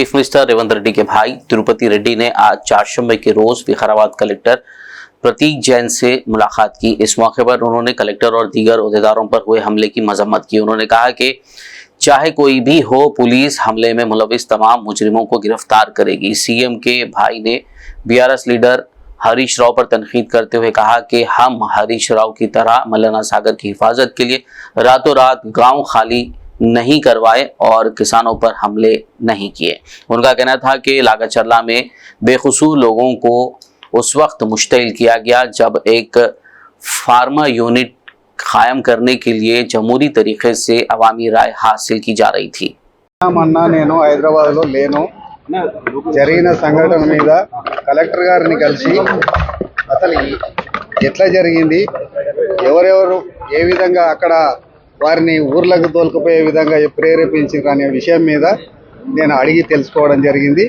Chief minister Revanth Reddy के भाई तिरुपति रेड्डी ने आज चारशंबे के रोज विकाराबाद कलेक्टर प्रतीक जैन से मुलाकात की। इस मौके पर उन्होंने कलेक्टर और दीगर ओहदेदारों पर हुए हमले की मजम्मत की। उन्होंने कहा कि चाहे कोई भी हो, पुलिस हमले में मुलविस तमाम मुजरिमों को गिरफ्तार करेगी। सीएम के भाई ने बीआरएस लीडर हरीश राव पर तनकीद करते हुए कहा कि हम हरीश राव की तरह मौलाना सागर की हिफाजत के लिए रातों रात गांव खाली नहीं करवाए और किसानों पर हमले नहीं किए। उनका कहना था कि लागचरला में बेकसूर लोगों को उस वक्त मुश्तइल किया गया जब एक फार्मा यूनिट कायम करने के लिए जमहूरी तरीके से अवामी राय हासिल की जा रही थी। మొన్న నేను హైదరాబాద్లో లేను, జరిగిన సంఘటన మీద కలెక్టర్ గారిని కలిసి అసలు ఎట్లా జరిగింది, ఎవరెవరు ఏ విధంగా అక్కడ వారిని ఊర్లకు తోలుకుపోయే విధంగా ప్రేరేపించారు అనే విషయం మీద నేను అడిగి తెలుసుకోవడం జరిగింది.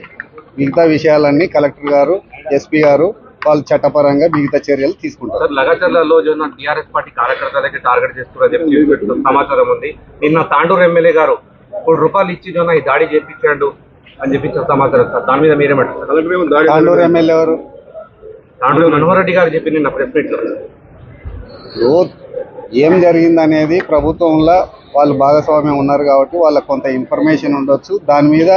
మిగతా విషయాలన్నీ కలెక్టర్ గారు, ఎస్పీ గారు వాళ్ళు చట్టపరంగా మిగతా చర్యలు తీసుకుంటారు. లగచర్లలో టీఆర్ఎస్ పార్టీ కార్యకర్తలకి టార్గెట్ చేస్తున్నారని చెప్పి సమాచారం ఉంది. నిన్న తాండూరు ఎమ్మెల్యే గారు ₹1 ఇచ్చి ఈ దాడి చేయించాడు అని చెప్పి సమాచారం. దాని మీద మీరేమంటారు? తాండూరు ఎమ్మెల్యే గారు తాండూరు మనోహర్ రెడ్డి గారు చెప్పి నిన్న ప్రెస్ మీట్ లో ఏం జరిగిందనేది ప్రభుత్వంలో వాళ్ళు భాగస్వామ్యం ఉన్నారు కాబట్టి వాళ్ళకు కొంత ఇన్ఫర్మేషన్ ఉండొచ్చు. దాని మీద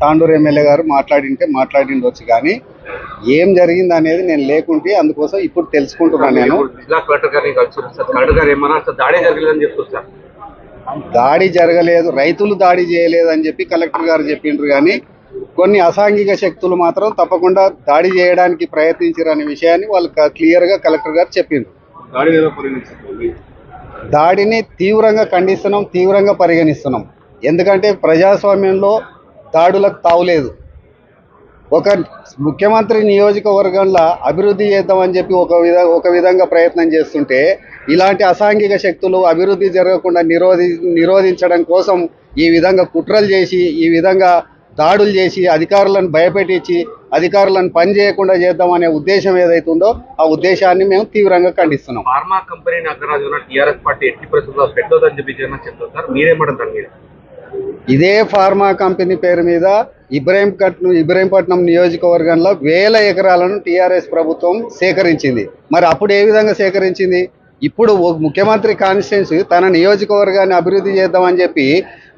తాండూరు ఎమ్మెల్యే గారు మాట్లాడిండొచ్చు, కానీ ఏం జరిగింది అనేది నేను లేకుంటే అందుకోసం ఇప్పుడు తెలుసుకుంటున్నాను. నేను జిల్లా కలెక్టర్ గారిని కలెక్టర్ గారు ఏమన్నా దాడి జరగలేదని చెప్తున్నారు. దాడి జరగలేదు, రైతులు దాడి చేయలేదు అని చెప్పి కలెక్టర్ గారు చెప్పిండ్రు, కానీ కొన్ని అసాంఘిక శక్తులు మాత్రం తప్పకుండా దాడి చేయడానికి ప్రయత్నించారు అనే విషయాన్ని వాళ్ళు క్లియర్గా కలెక్టర్ గారు చెప్పిండ్రు. దాడిని తీవ్రంగా ఖండిస్తున్నాం, తీవ్రంగా పరిగణిస్తున్నాం. ఎందుకంటే ప్రజాస్వామ్యంలో దాడులకు తావులేదు. ఒక ముఖ్యమంత్రి నియోజకవర్గంలో అభివృద్ధి చేద్దామని చెప్పి ఒక విధంగా ప్రయత్నం చేస్తుంటే ఇలాంటి అసాంఘిక శక్తులు అభివృద్ధి జరగకుండా నిరోధించడం కోసం ఈ విధంగా కుట్రలు చేసి, ఈ విధంగా దాడులు చేసి, అధికారులను భయపెట్టించి అధికారులను పని చేయకుండా చేద్దామనే ఉద్దేశం ఏదైతుందో ఆ ఉద్దేశాన్ని మేము తీవ్రంగా ఖండిస్తున్నాం. ఫార్మా కంపెనీ అగ్రరాజున టీఆర్ఎస్ పార్టీ ఎట్టి పరిస్థితుల్లో పెట్టొద్దని చెప్పి చెప్తున్నారు. మీరేమంటారు? మీరు ఇదే ఫార్మా కంపెనీ పేరు మీద ఇబ్రహీంపట్నం నియోజకవర్గంలో 1000 ఎకరాలను టీఆర్ఎస్ ప్రభుత్వం సేకరించింది. మరి అప్పుడు ఏ విధంగా సేకరించింది? ఇప్పుడు ముఖ్యమంత్రి కాన్స్టిట్యున్సీ తన నియోజకవర్గాన్ని అభివృద్ధి చేద్దామని చెప్పి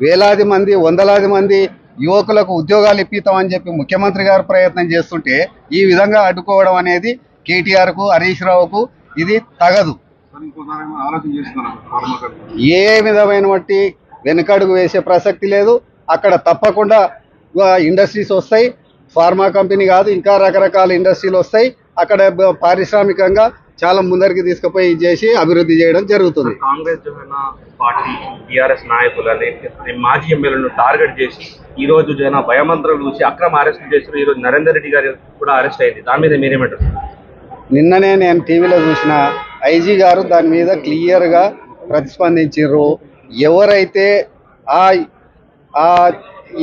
వేలాది మంది, వందలాది మంది యువకులకు ఉద్యోగాలు ఇప్పిస్తామని చెప్పి ముఖ్యమంత్రి గారు ప్రయత్నం చేస్తుంటే ఈ విధంగా అడ్డుకోవడం అనేది కేటీఆర్కు, హరీష్ రావుకు ఇది తగదు. ఏ విధమైన బట్టి వెనుకడుగు వేసే ప్రసక్తి లేదు. అక్కడ తప్పకుండా ఇండస్ట్రీస్ వస్తాయి. ఫార్మా కంపెనీ కాదు, ఇంకా రకరకాల ఇండస్ట్రీలు వస్తాయి. అక్కడ పారిశ్రామికంగా చాలా ముందరికి తీసుకుపోయి చేసి అభివృద్ధి చేయడం జరుగుతుంది. కాంగ్రెస్ పార్టీ టీఆర్ఎస్ నాయకులని మాజీ ఎమ్మెల్యేలను టార్గెట్ చేసి ఈ రోజు భయమంత్రాలు చూసి అక్రమ అరెస్ట్ చేసిన ఈ రోజు నరేందర్ రెడ్డి గారు కూడా అరెస్ట్ అయింది. దాని మీద మీరేమంటారు? నిన్ననే నేను టీవీలో చూసిన ఐజీ గారు దాని మీద క్లియర్గా ప్రతిస్పందించారు. ఎవరైతే ఆ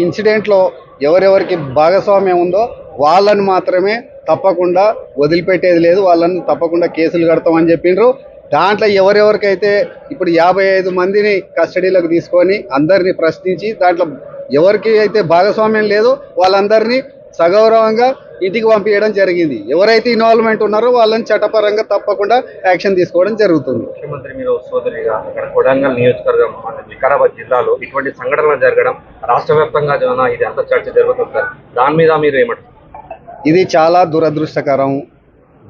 ఇన్సిడెంట్లో ఎవరెవరికి భాగస్వామ్యం ఉందో వాళ్ళని మాత్రమే తప్పకుండా వదిలిపెట్టేది లేదు, వాళ్ళని తప్పకుండా కేసులు కడతామని చెప్పిండ్రు. దాంట్లో ఎవరెవరికైతే ఇప్పుడు 55 మందిని కస్టడీలోకి తీసుకొని అందరినీ ప్రశ్నించి దాంట్లో ఎవరికి అయితే భాగస్వామ్యం లేదో వాళ్ళందరినీ సగౌరవంగా ఇంటికి పంపించడం జరిగింది. ఎవరైతే ఇన్వాల్వ్మెంట్ ఉన్నారో వాళ్ళని చట్టపరంగా తప్పకుండా యాక్షన్ తీసుకోవడం జరుగుతుంది. ముఖ్యమంత్రి మీరు సోదరిగా ఇక్కడ కొడంగల్ నియోజకవర్గం వికారాబాద్ జిల్లాలో ఇటువంటి సంఘటనలు జరగడం రాష్ట్ర వ్యాప్తంగా ఇది అంత చర్చ జరుగుతుంది. దాని మీద మీరు ఏమంటారు? ఇది చాలా దురదృష్టకరం.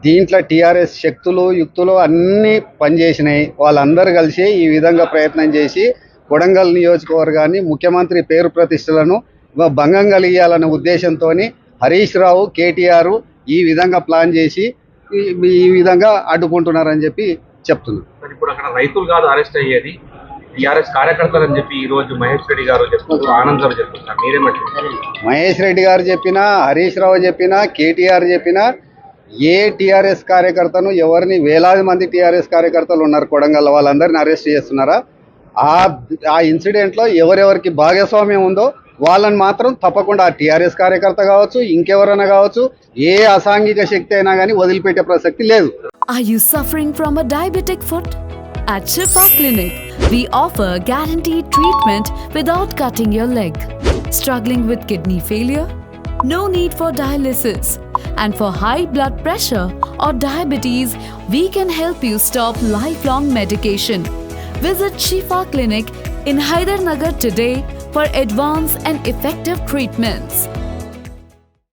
దీంట్లో టీఆర్ఎస్ శక్తులు, యుక్తులు అన్నీ పనిచేసినాయి. వాళ్ళందరూ కలిసి ఈ విధంగా ప్రయత్నం చేసి కొడంగల్ నియోజకవర్గాన్ని, ముఖ్యమంత్రి పేరు ప్రతిష్టలను భంగం కలిగియాలనే ఉద్దేశంతో హరీష్ రావు, కేటీఆర్ ఈ విధంగా ప్లాన్ చేసి ఈ విధంగా అడ్డుకుంటున్నారని చెప్పి చెప్తున్నారు. ఇప్పుడు అక్కడ రైతులు కాదు అరెస్ట్ అయ్యేది, టీఆర్ఎస్ కార్యకర్తలు అని చెప్పి ఈ రోజు మహేష్ రెడ్డి గారు చెప్తున్నారు, ఆనంద్ గారు చెప్తున్నారు. మీరేమంటారు? మహేష్ రెడ్డి గారు చెప్పినా, హరీష్ రావు చెప్పినా, కేటీఆర్ చెప్పినా ఏ టీఆర్ఎస్ కార్యకర్తను ఎవరిని వేలాది మంది టీఆర్ఎస్ కార్యకర్తలు ఉన్నారు కొడంగల్, వాళ్ళందరినీ అరెస్ట్ చేస్తున్నారా? ఆ ఇన్సిడెంట్లో ఎవరెవరికి భాగస్వామ్యం ఉందో వాళ్ళని మాత్రం తప్పకుండా ఆ టీఆర్ఎస్ కార్యకర్త కావచ్చు, ఇంకెవరైనా కావచ్చు, ఏ అసాంఘిక శక్తి అయినా కానీ వదిలిపెట్టే ప్రసక్తి లేదు. Are you suffering from a diabetic foot? At Shifa Clinic, we offer guaranteed treatment without cutting your leg. Struggling with kidney failure? No need for dialysis. And for high blood pressure or diabetes, we can help you stop lifelong medication. Visit Shifa Clinic in Hydernagar today for advanced and effective treatments.